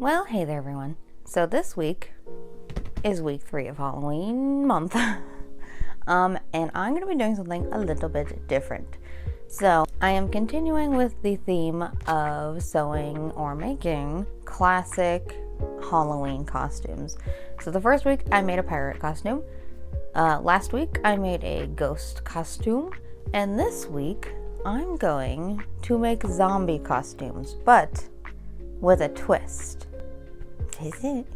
Well, hey there everyone. So this week is week 3 of Halloween month. And I'm going to be doing something a little bit different. So I am continuing with the theme of sewing or making classic Halloween costumes. So the first week I made a pirate costume. Last week I made a ghost costume. And this week I'm going to make zombie costumes, but with a twist. Is it?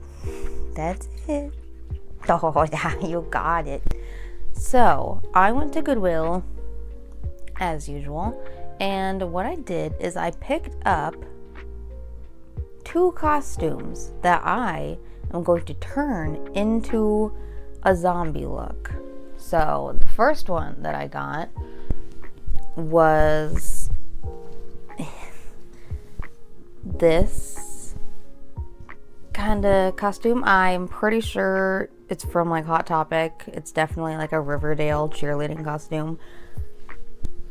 That's it. Oh, yeah, you got it. So, I went to Goodwill, as usual, and what I did is I picked up 2 costumes that I am going to turn into a zombie look. So, the first one that I got was this kind of costume. I'm pretty sure it's from like Hot Topic. It's definitely like a Riverdale cheerleading costume.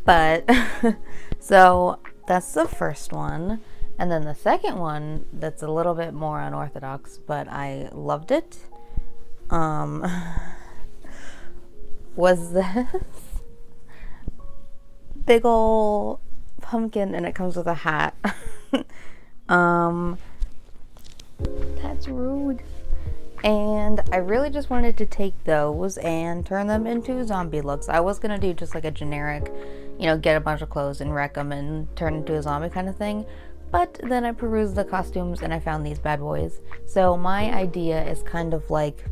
But so that's the first one. And then the second one that's a little bit more unorthodox, but I loved it. Was this big ol' pumpkin, and it comes with a hat. That's rude. And I really just wanted to take those and turn them into zombie looks. I was gonna do just like a generic, get a bunch of clothes and wreck them and turn into a zombie kind of thing. But then I perused the costumes and I found these bad boys. So my idea is kind of like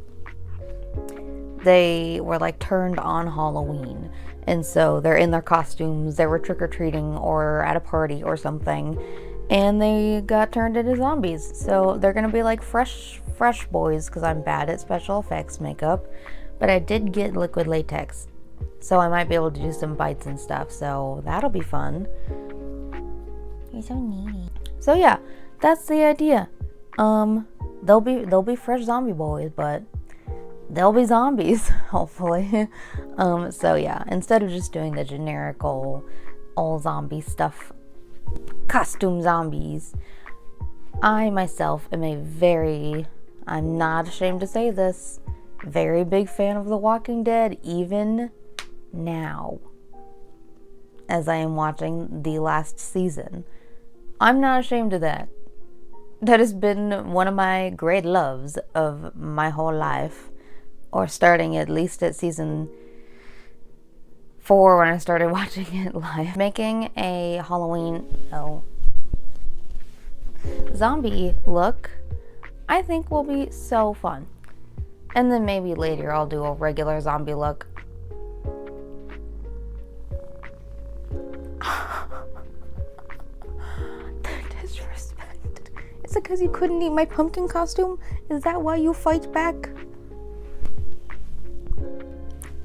they were like turned on Halloween. And so they're in their costumes, they were trick-or-treating or at a party or something, and they got turned into zombies. So they're gonna be like fresh boys, because I'm bad at special effects makeup. But I did get liquid latex, so I might be able to do some bites and stuff. So that'll be fun. You're so needy. So yeah, that's the idea. They'll be fresh zombie boys, but they'll be zombies, hopefully. So yeah, instead of just doing the generic all zombie stuff, costume zombies, I myself am I'm not ashamed to say this, very big fan of The Walking Dead, even now, as I am watching the last season. I'm not ashamed of that. That has been one of my great loves of my whole life, or starting at least at season 4 when I started watching it live. Making a Halloween zombie look, I think will be so fun. And then maybe later I'll do a regular zombie look. The disrespect. Is it because you couldn't eat my pumpkin costume? Is that why you fight back?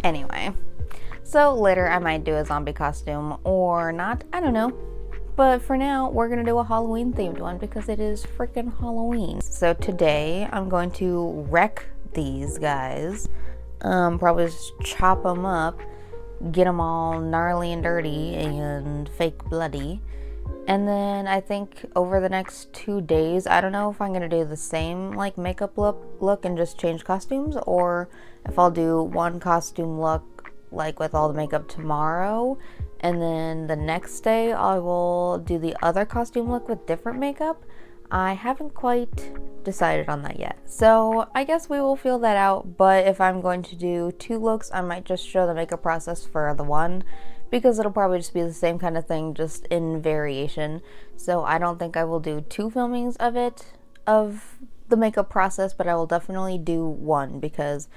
Anyway, so later I might do a zombie costume or not, I don't know. But for now, we're gonna do a Halloween themed one because it is freaking Halloween. So today I'm going to wreck these guys, probably just chop them up, get them all gnarly and dirty and fake bloody. And then I think over the next 2 days, I don't know if I'm gonna do the same like makeup look and just change costumes, or if I'll do one costume look like with all the makeup tomorrow, and then the next day I will do the other costume look with different makeup. I haven't quite decided on that yet, so I guess we will feel that out. But if I'm going to do 2 looks, I might just show the makeup process for the one, because it'll probably just be the same kind of thing, just in variation. So I don't think I will do 2 filmings of the makeup process, but I will definitely do 1, because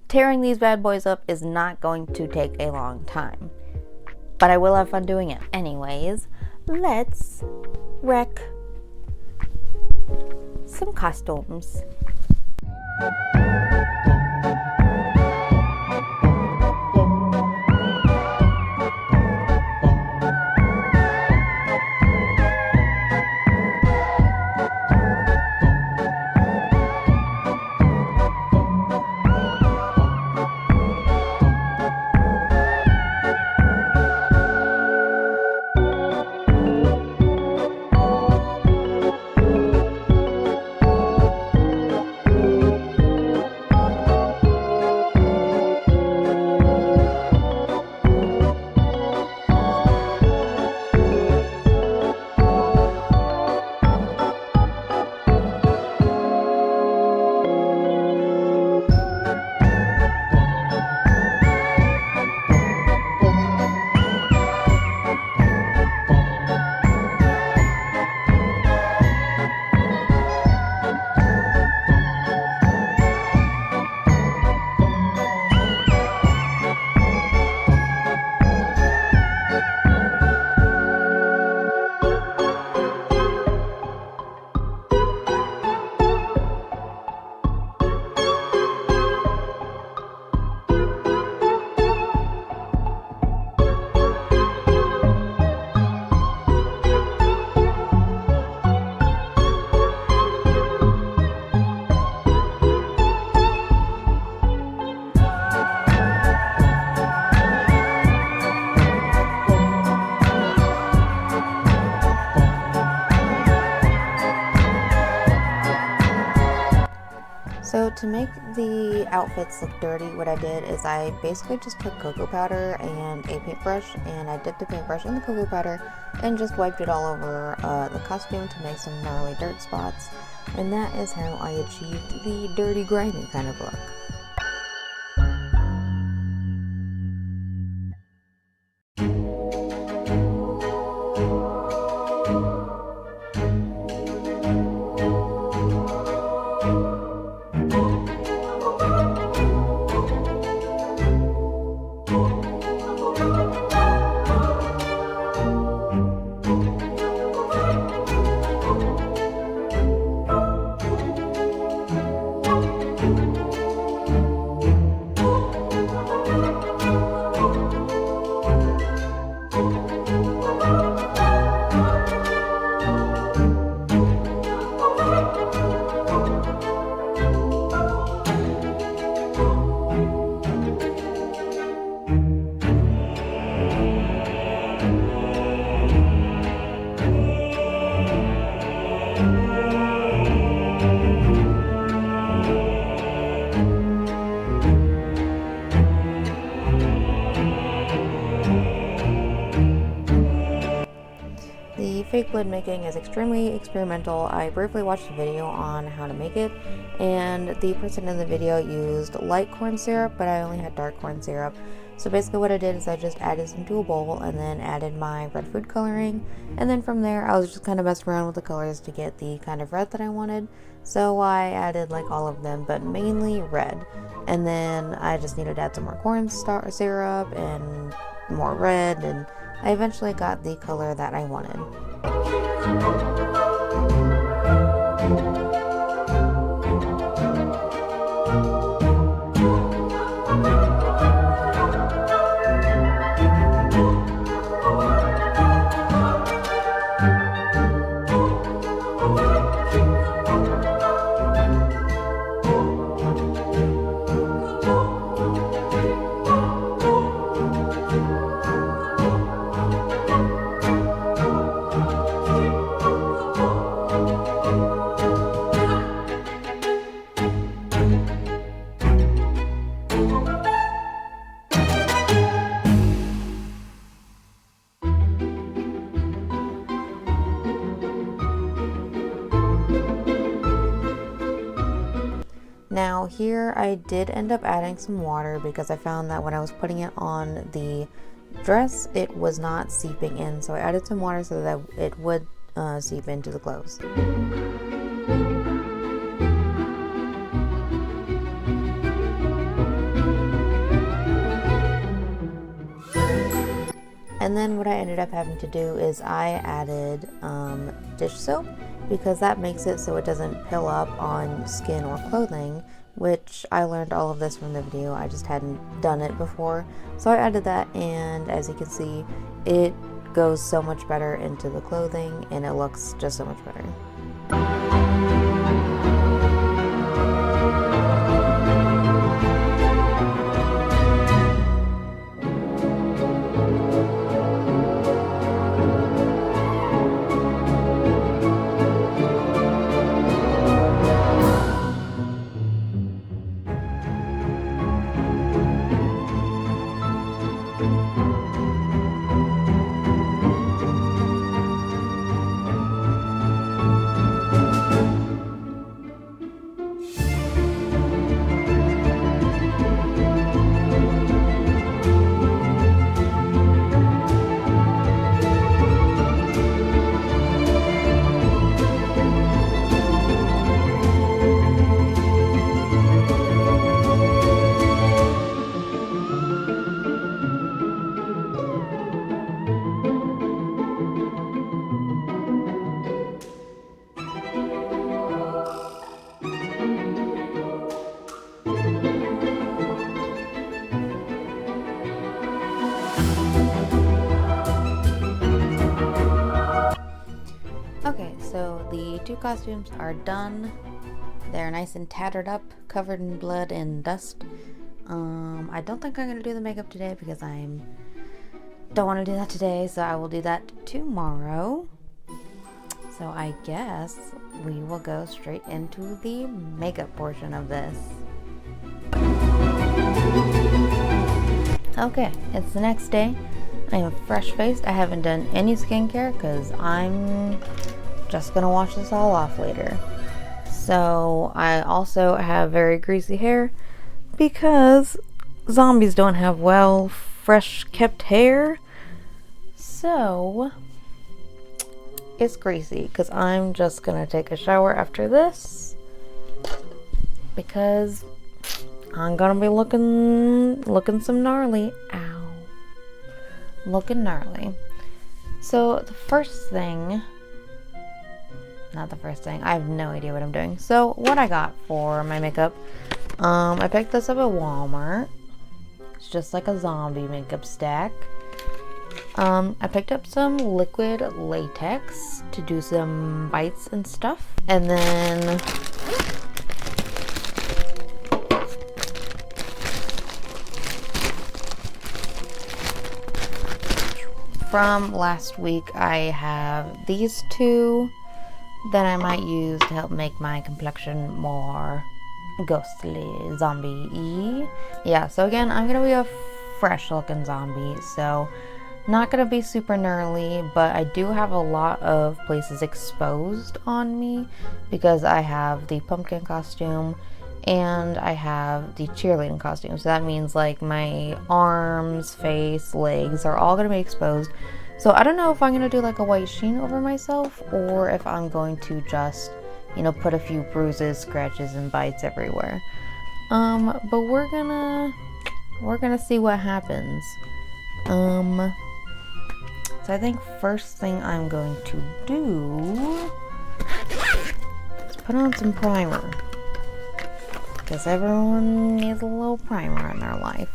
tearing these bad boys up is not going to take a long time. But I will have fun doing it. Anyways, let's wreck some costumes. to make the outfits look dirty, what I did is I basically just took cocoa powder and a paintbrush, and I dipped the paintbrush in the cocoa powder and just wiped it all over the costume to make some gnarly dirt spots. And that is how I achieved the dirty, grimy kind of look. The fake blood making is extremely experimental. I briefly watched a video on how to make it, and the person in the video used light corn syrup, but I only had dark corn syrup. So basically what I did is I just added some to a bowl and then added my red food coloring, and then from there I was just kind of messing around with the colors to get the kind of red that I wanted. So I added like all of them, but mainly red, and then I just needed to add some more corn syrup and more red, and I eventually got the color that I wanted. Now here I did end up adding some water because I found that when I was putting it on the dress it was not seeping in, so I added some water so that it would seep into the clothes. And then what I ended up having to do is I added dish soap, because that makes it so it doesn't pill up on skin or clothing, which I learned all of this from the video. I just hadn't done it before. So I added that, and as you can see, it goes so much better into the clothing and it looks just so much better. Okay, so the two costumes are done. They're nice and tattered up, covered in blood and dust. I don't think I'm gonna do the makeup today because don't want to do that today, so I will do that tomorrow. So I guess we will go straight into the makeup portion of this. Okay, it's the next day. I am fresh faced. I haven't done any skincare because I'm just gonna wash this all off later. So I also have very greasy hair because zombies don't have well fresh kept hair. So it's greasy because I'm just gonna take a shower after this because I'm gonna be looking some gnarly. Ow. Looking gnarly. So not the first thing, I have no idea what I'm doing. So what I got for my makeup, I picked this up at Walmart. It's just like a zombie makeup stack. I picked up some liquid latex to do some bites and stuff. And then from last week, I have these two that I might use to help make my complexion more ghostly, zombie-y. Yeah, so again, I'm gonna be a fresh looking zombie, so not gonna be super gnarly, but I do have a lot of places exposed on me because I have the pumpkin costume and I have the cheerleading costume. So that means like my arms, face, legs are all gonna be exposed. So I don't know if I'm gonna do like a white sheen over myself or if I'm going to just, you know, put a few bruises, scratches, and bites everywhere. But we're gonna see what happens. So I think first thing I'm going to do is put on some primer. Because everyone needs a little primer in their life.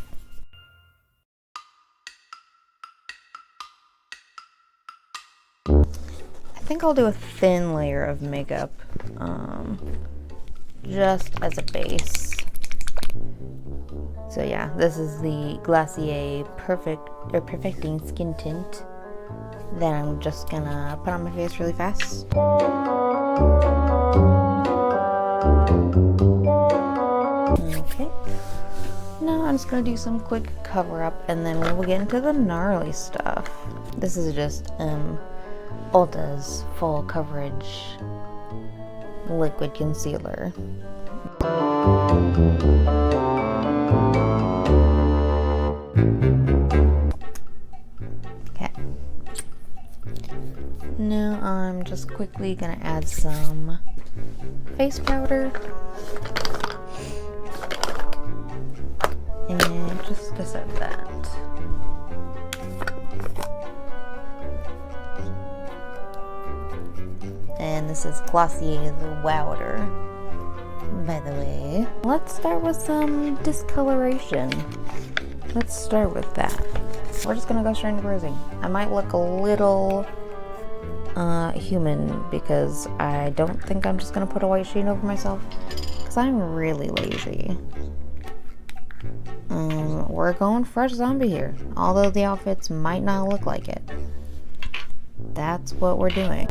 I think I'll do a thin layer of makeup, just as a base. So yeah, this is the Glacier Perfecting Skin Tint that I'm just gonna put on my face really fast. Okay. Now I'm just gonna do some quick cover up and then we will get into the gnarly stuff. This is just Ulta's full coverage liquid concealer. Okay. Now I'm just quickly gonna add some face powder. And just to set that. And this is Glossier's Wowder, by the way. Let's start with some discoloration. Let's start with that. We're just gonna go straight into bruising. I might look a little human because I don't think I'm just gonna put a white sheen over myself because I'm really lazy. We're going fresh zombie here, although the outfits might not look like it. That's what we're doing.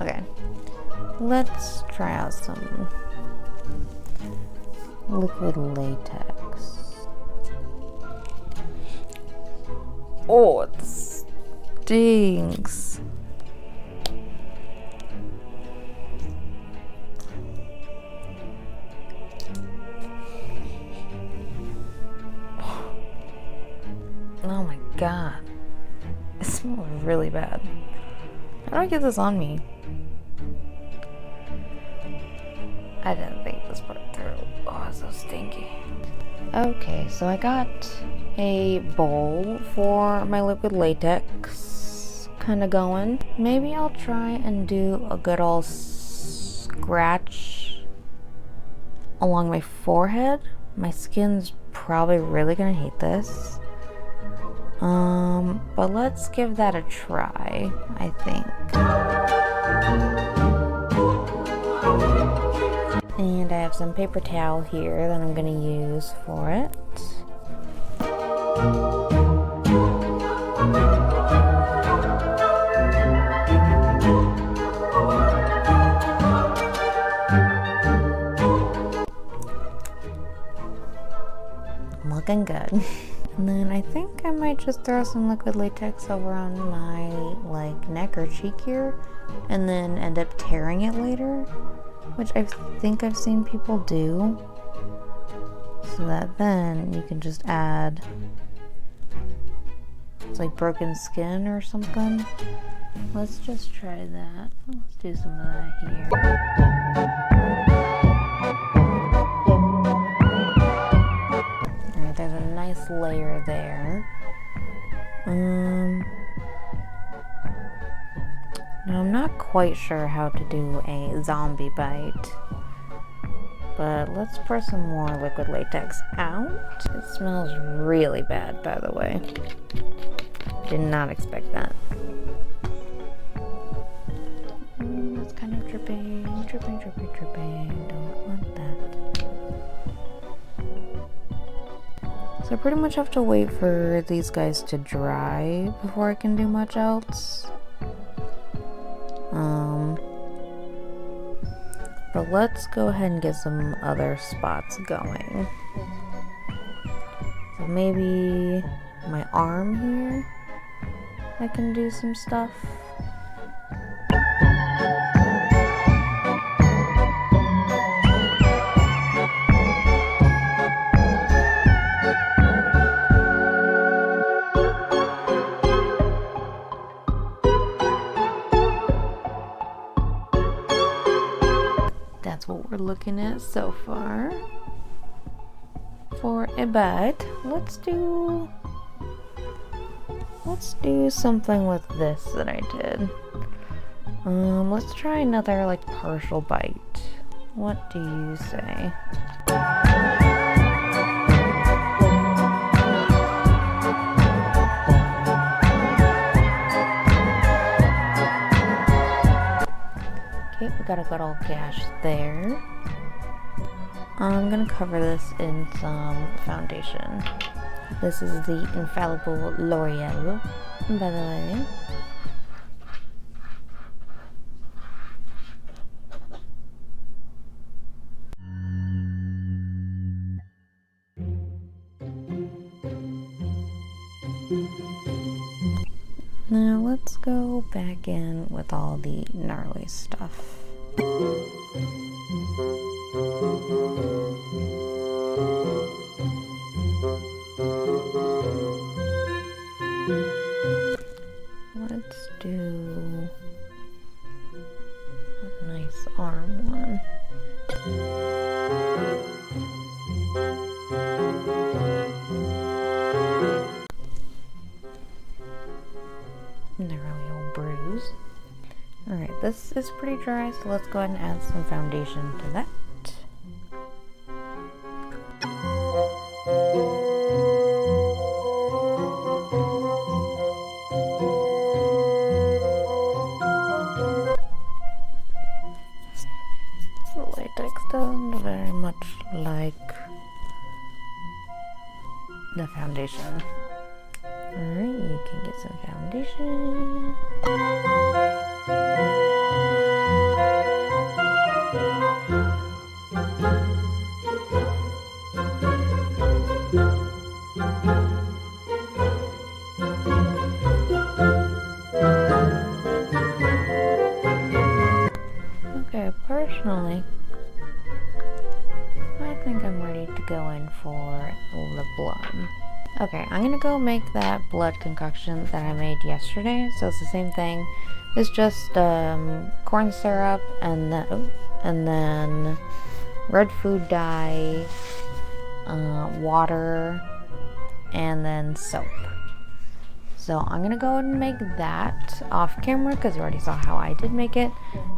Okay, let's try out some liquid latex. Oh, it stinks. Oh my god. It smells really bad. How do I get this on me? I didn't think this part through. Oh. Oh, it's so stinky. Okay, so I got a bowl for my liquid latex kind of going. Maybe I'll try and do a good old scratch along my forehead. My skin's probably really gonna hate this. But let's give that a try, I think. And I have some paper towel here that I'm gonna use for it. Looking good. And then I think I might just throw some liquid latex over on my like neck or cheek here and then end up tearing it later, which I think I've seen people do, so that then you can just add, it's like broken skin or something. Let's just try that. Let's do some of that here. Alright, there's a nice layer there. Now I'm not quite sure how to do a zombie bite, but let's pour some more liquid latex out. It smells really bad, by the way. Did not expect that. That's kind of dripping. Don't want that. So I pretty much have to wait for these guys to dry before I can do much else. But let's go ahead and get some other spots going. So maybe my arm here, I can do some stuff. That's what we're looking at so far for a bite. Let's do something with this that I did. Let's try another like partial bite. What do you say? Okay, we got a good old gash there. I'm gonna cover this in some foundation. This is the infallible L'Oreal, by the way. Now let's go back in with all the gnarly stuff. Let's do a nice arm one. Gnarly old bruise. Alright, this is pretty dry, so let's go ahead and add some foundation to that. The latex doesn't very much like the foundation. Alright, you can get some foundation. Okay, personally, I think I'm ready to go in for the blood. Okay, I'm gonna go make that blood concoction that I made yesterday. So it's the same thing. It's just corn syrup and then red food dye, water, and then soap. So I'm gonna go ahead and make that off camera because you already saw how I did make it.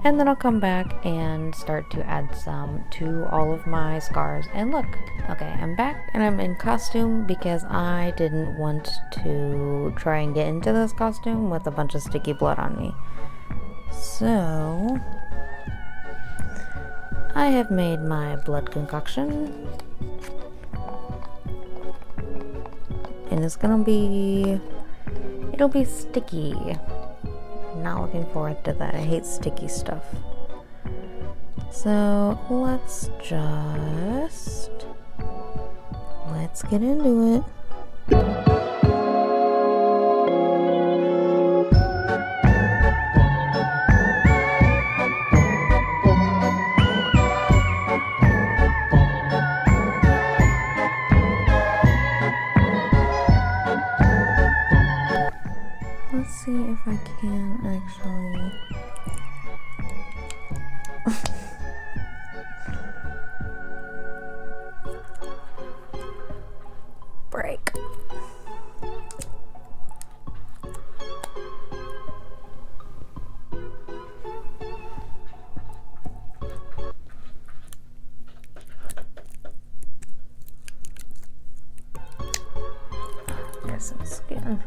And then I'll come back and start to add some to all of my scars. And look, okay, I'm back and I'm in costume because I didn't want to try and get into this costume with a bunch of sticky blood on me. So I have made my blood concoction. And it's gonna be, it'll be sticky. Not looking forward to that. I hate sticky stuff. So let's get into it. Let's see if I can actually break. There's some skin.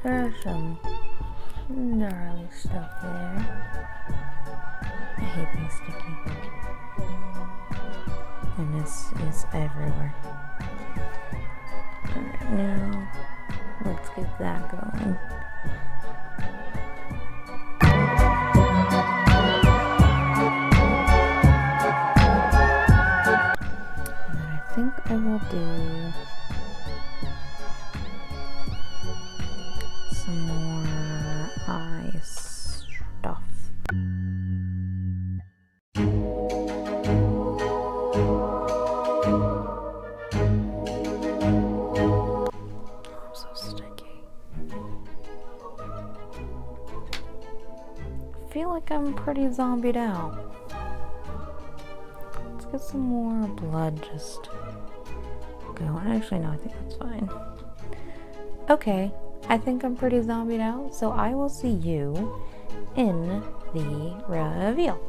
There's some gnarly stuff there. I hate being sticky. And this is everywhere. Alright, now let's get that going. And then I think I will do some more eye stuff. I'm so sticky. I feel like I'm pretty zombied out. Let's get some more blood just going. Actually, no, I think that's fine. Okay, I think I'm pretty zombied out, so I will see you in the reveal.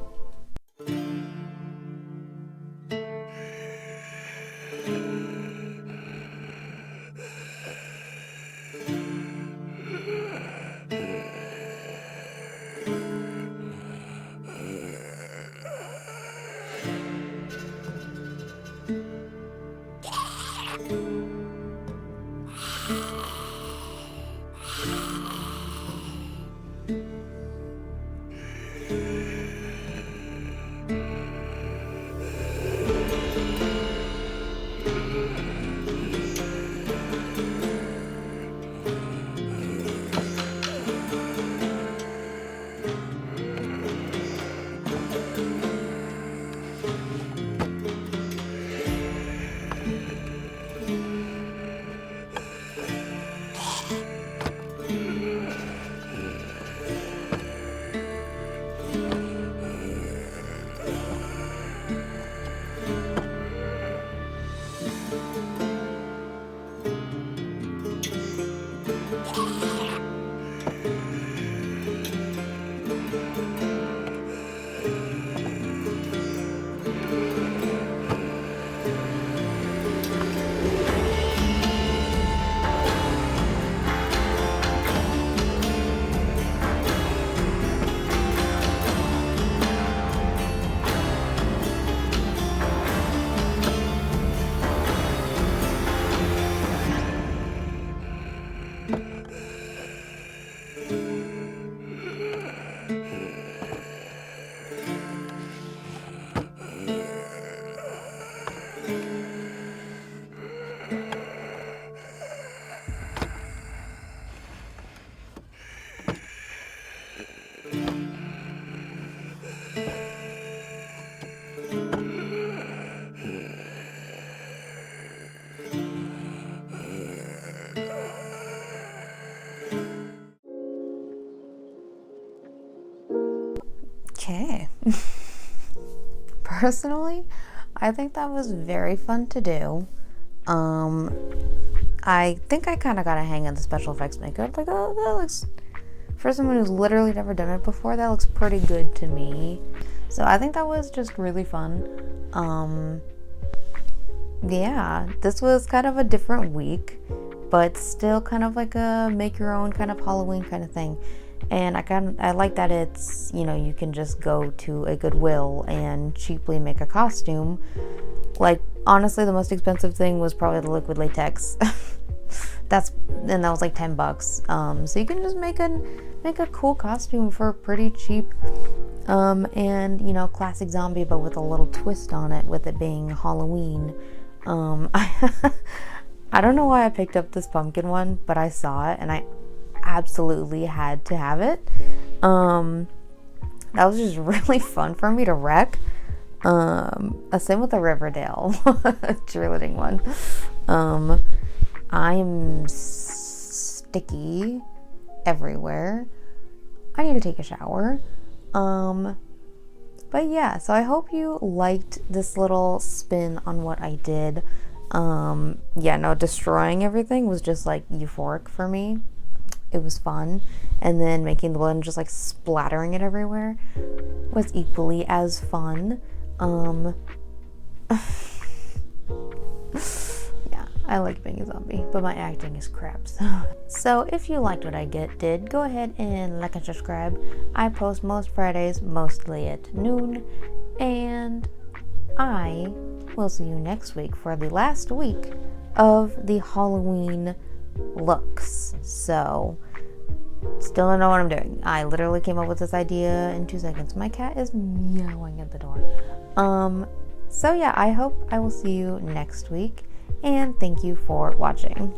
Okay. Personally, I think that was very fun to do. I think I kind of got a hang of the special effects makeup. Like, oh, that looks, for someone who's literally never done it before, that looks pretty good to me. So I think that was just really fun. Yeah, this was kind of a different week, but still kind of like a make your own kind of Halloween kind of thing. And I like that it's, you can just go to a Goodwill and cheaply make a costume. Like, honestly, the most expensive thing was probably the liquid latex. that was like $10. So you can just make a cool costume for pretty cheap. And classic zombie, but with a little twist on it, with it being Halloween. I don't know why I picked up this pumpkin one, but I saw it and I absolutely had to have it. That was just really fun for me to wreck. Same with the Riverdale cheerleading one. I'm sticky everywhere. I need to take a shower. But yeah, so I hope you liked this little spin on what I did. Destroying everything was just like euphoric for me. It was fun. And then making the blood and just like splattering it everywhere was equally as fun. Yeah, I like being a zombie, but my acting is crap. So if you liked what I did, go ahead and like and subscribe. I post most Fridays, mostly at noon, and I will see you next week for the last week of the Halloween looks. So still don't know what I'm doing. I literally came up with this idea in 2 seconds. My cat is meowing at the door. So yeah, I hope I will see you next week, and thank you for watching.